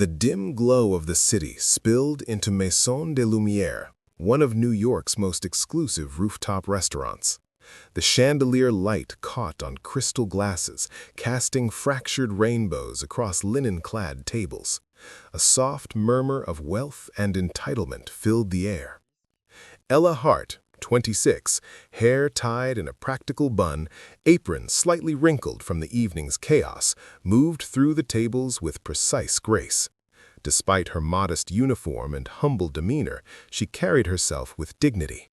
The dim glow of the city spilled into Maison de Lumière, one of New York's most exclusive rooftop restaurants. The chandelier light caught on crystal glasses, casting fractured rainbows across linen-clad tables. A soft murmur of wealth and entitlement filled the air. Ella Hart, 26, hair tied in a practical bun, apron slightly wrinkled from the evening's chaos, moved through the tables with precise grace. Despite her modest uniform and humble demeanor, she carried herself with dignity.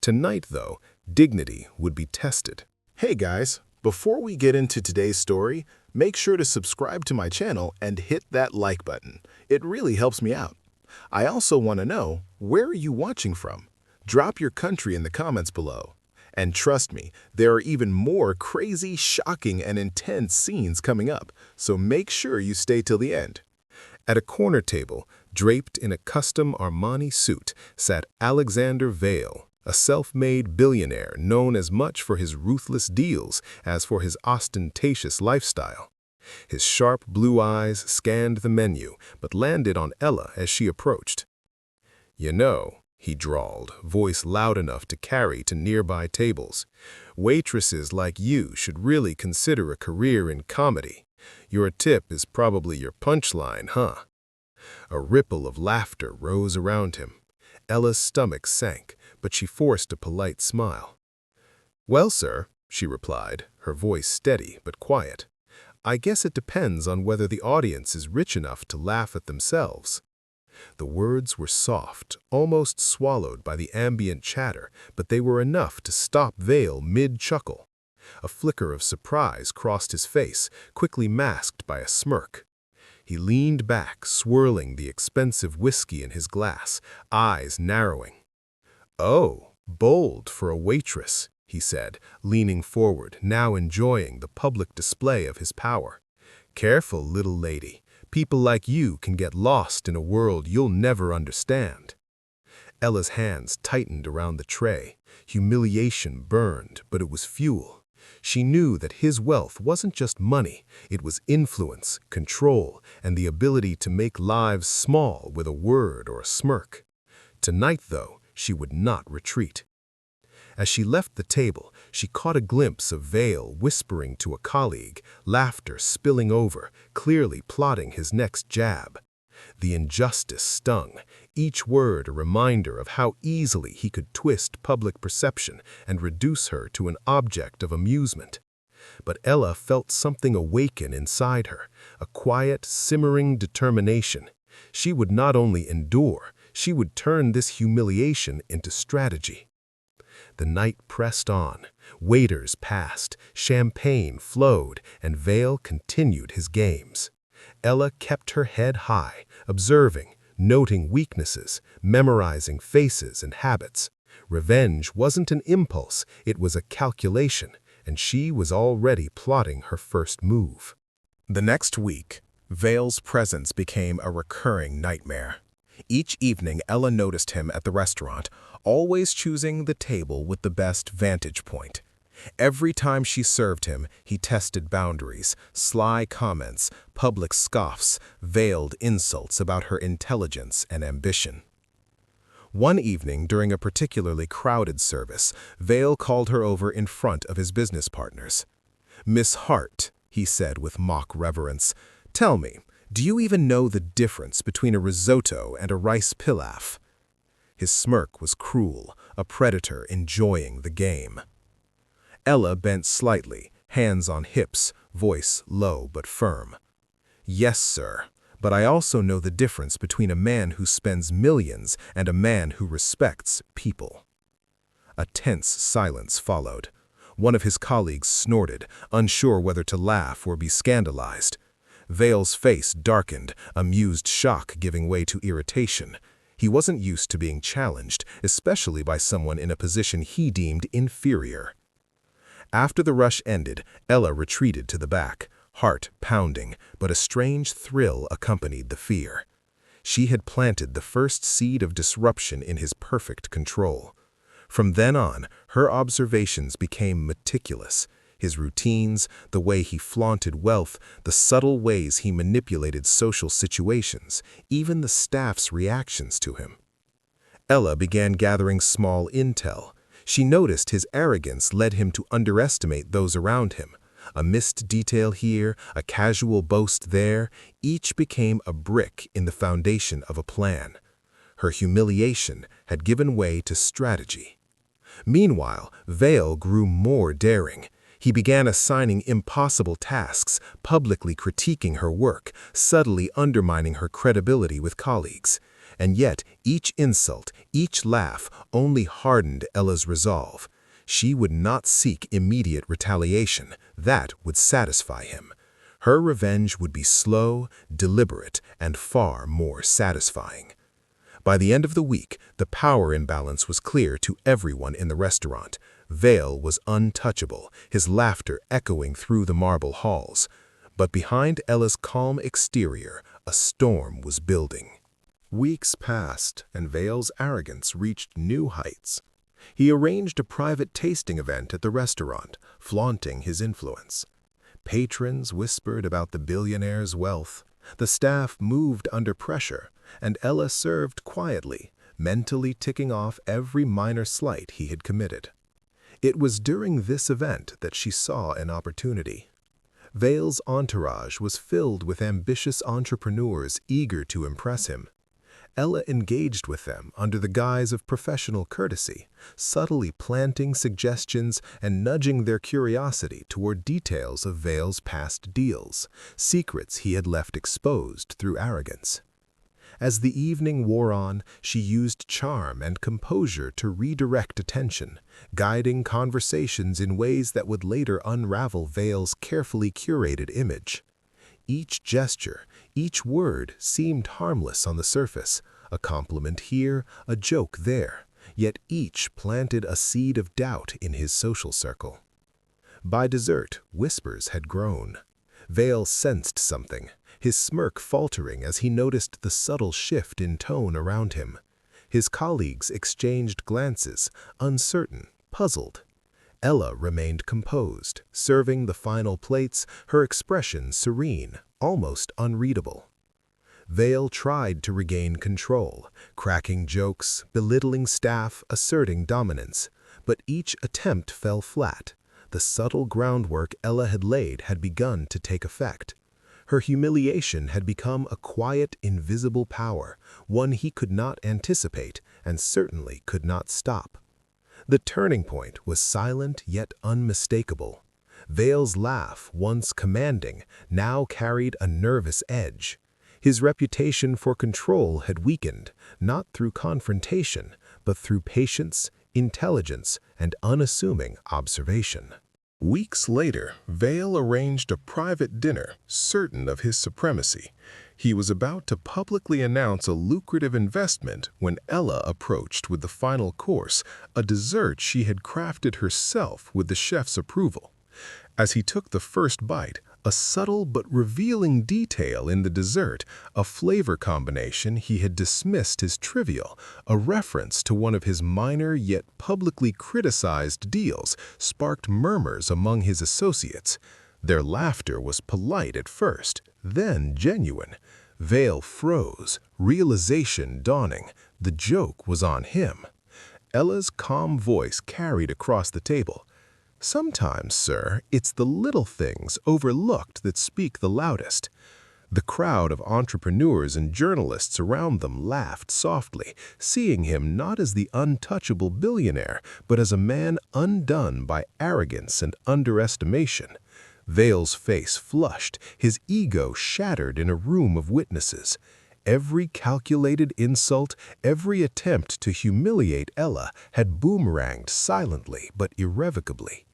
Tonight, though, dignity would be tested. Hey guys, before we get into today's story, make sure to subscribe to my channel and hit that like button. It really helps me out. I also want to know, where are you watching from? Drop your country in the comments below. And trust me, there are even more crazy, shocking, and intense scenes coming up, so make sure you stay till the end. At a corner table, draped in a custom Armani suit, sat Alexander Vail, a self-made billionaire known as much for his ruthless deals as for his ostentatious lifestyle. His sharp blue eyes scanned the menu, but landed on Ella as she approached. "You know," he drawled, voice loud enough to carry to nearby tables, "waitresses like you should really consider a career in comedy. Your tip is probably your punchline, huh?" A ripple of laughter rose around him. Ella's stomach sank, but she forced a polite smile. "Well, sir," she replied, her voice steady but quiet, "I guess it depends on whether the audience is rich enough to laugh at themselves." The words were soft, almost swallowed by the ambient chatter, but they were enough to stop Vail mid-chuckle. A flicker of surprise crossed his face, quickly masked by a smirk. He leaned back, swirling the expensive whiskey in his glass, eyes narrowing. "Oh, bold for a waitress," he said, leaning forward, now enjoying the public display of his power. "Careful, little lady. People like you can get lost in a world you'll never understand." Ella's hands tightened around the tray. Humiliation burned, but it was fuel. She knew that his wealth wasn't just money, it was influence, control, and the ability to make lives small with a word or a smirk. Tonight, though, she would not retreat. As she left the table, she caught a glimpse of Vail whispering to a colleague, laughter spilling over, clearly plotting his next jab. The injustice stung, each word a reminder of how easily he could twist public perception and reduce her to an object of amusement. But Ella felt something awaken inside her, a quiet, simmering determination. She would not only endure, she would turn this humiliation into strategy. The night pressed on. Waiters passed, champagne flowed, and Vail continued his games. Ella kept her head high, observing, noting weaknesses, memorizing faces and habits. Revenge wasn't an impulse, it was a calculation, and she was already plotting her first move. The next week, Vail's presence became a recurring nightmare. Each evening, Ella noticed him at the restaurant, always choosing the table with the best vantage point. Every time she served him, he tested boundaries, sly comments, public scoffs, veiled insults about her intelligence and ambition. One evening, during a particularly crowded service, Vail called her over in front of his business partners. "Miss Hart," he said with mock reverence, "tell me, do you even know the difference between a risotto and a rice pilaf?" His smirk was cruel, a predator enjoying the game. Ella bent slightly, hands on hips, voice low but firm. "Yes, sir, but I also know the difference between a man who spends millions and a man who respects people." A tense silence followed. One of his colleagues snorted, unsure whether to laugh or be scandalized. Vail's face darkened, amused shock giving way to irritation. He wasn't used to being challenged, especially by someone in a position he deemed inferior. After the rush ended, Ella retreated to the back, heart pounding, but a strange thrill accompanied the fear. She had planted the first seed of disruption in his perfect control. From then on, her observations became meticulous. His routines, the way he flaunted wealth, the subtle ways he manipulated social situations, even the staff's reactions to him. Ella began gathering small intel. She noticed his arrogance led him to underestimate those around him. A missed detail here, a casual boast there, each became a brick in the foundation of a plan. Her humiliation had given way to strategy. Meanwhile, Vale grew more daring. He began assigning impossible tasks, publicly critiquing her work, subtly undermining her credibility with colleagues. And yet, each insult, each laugh only hardened Ella's resolve. She would not seek immediate retaliation. That would satisfy him. Her revenge would be slow, deliberate, and far more satisfying. By the end of the week, the power imbalance was clear to everyone in the restaurant. Vale was untouchable, his laughter echoing through the marble halls. But behind Ella's calm exterior, a storm was building. Weeks passed, and Vale's arrogance reached new heights. He arranged a private tasting event at the restaurant, flaunting his influence. Patrons whispered about the billionaire's wealth. The staff moved under pressure, and Ella served quietly, mentally ticking off every minor slight he had committed. It was during this event that she saw an opportunity. Vale's entourage was filled with ambitious entrepreneurs eager to impress him. Ella engaged with them under the guise of professional courtesy, subtly planting suggestions and nudging their curiosity toward details of Vale's past deals, secrets he had left exposed through arrogance. As the evening wore on, she used charm and composure to redirect attention, guiding conversations in ways that would later unravel Vale's carefully curated image. Each gesture, each word seemed harmless on the surface, a compliment here, a joke there, yet each planted a seed of doubt in his social circle. By dessert, whispers had grown. Vale sensed something, his smirk faltering as he noticed the subtle shift in tone around him. His colleagues exchanged glances, uncertain, puzzled. Ella remained composed, serving the final plates, her expression serene, almost unreadable. Vale tried to regain control, cracking jokes, belittling staff, asserting dominance, but each attempt fell flat. The subtle groundwork Ella had laid had begun to take effect. Her humiliation had become a quiet, invisible power, one he could not anticipate and certainly could not stop. The turning point was silent yet unmistakable. Vale's laugh, once commanding, now carried a nervous edge. His reputation for control had weakened, not through confrontation, but through patience, intelligence, and unassuming observation. Weeks later, Vale arranged a private dinner, certain of his supremacy. He was about to publicly announce a lucrative investment when Ella approached with the final course, a dessert she had crafted herself with the chef's approval. As he took the first bite, a subtle but revealing detail in the dessert, a flavor combination he had dismissed as trivial, a reference to one of his minor yet publicly criticized deals, sparked murmurs among his associates. Their laughter was polite at first, then genuine. Vale froze, realization dawning. The joke was on him. Ella's calm voice carried across the table. "Sometimes, sir, it's the little things overlooked that speak the loudest." The crowd of entrepreneurs and journalists around them laughed softly, seeing him not as the untouchable billionaire, but as a man undone by arrogance and underestimation. Vale's face flushed, his ego shattered in a room of witnesses. Every calculated insult, every attempt to humiliate Ella had boomeranged silently but irrevocably.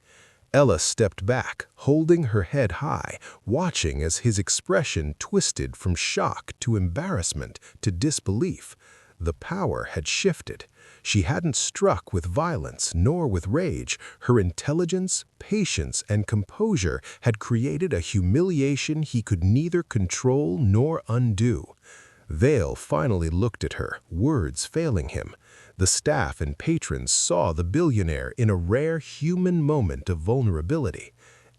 Ella stepped back, holding her head high, watching as his expression twisted from shock to embarrassment to disbelief. The power had shifted. She hadn't struck with violence nor with rage. Her intelligence, patience, and composure had created a humiliation he could neither control nor undo. Vale finally looked at her, words failing him. The staff and patrons saw the billionaire in a rare human moment of vulnerability.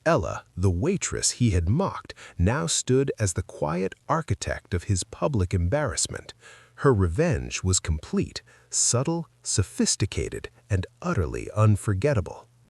Ella, the waitress he had mocked, now stood as the quiet architect of his public embarrassment. Her revenge was complete, subtle, sophisticated, and utterly unforgettable.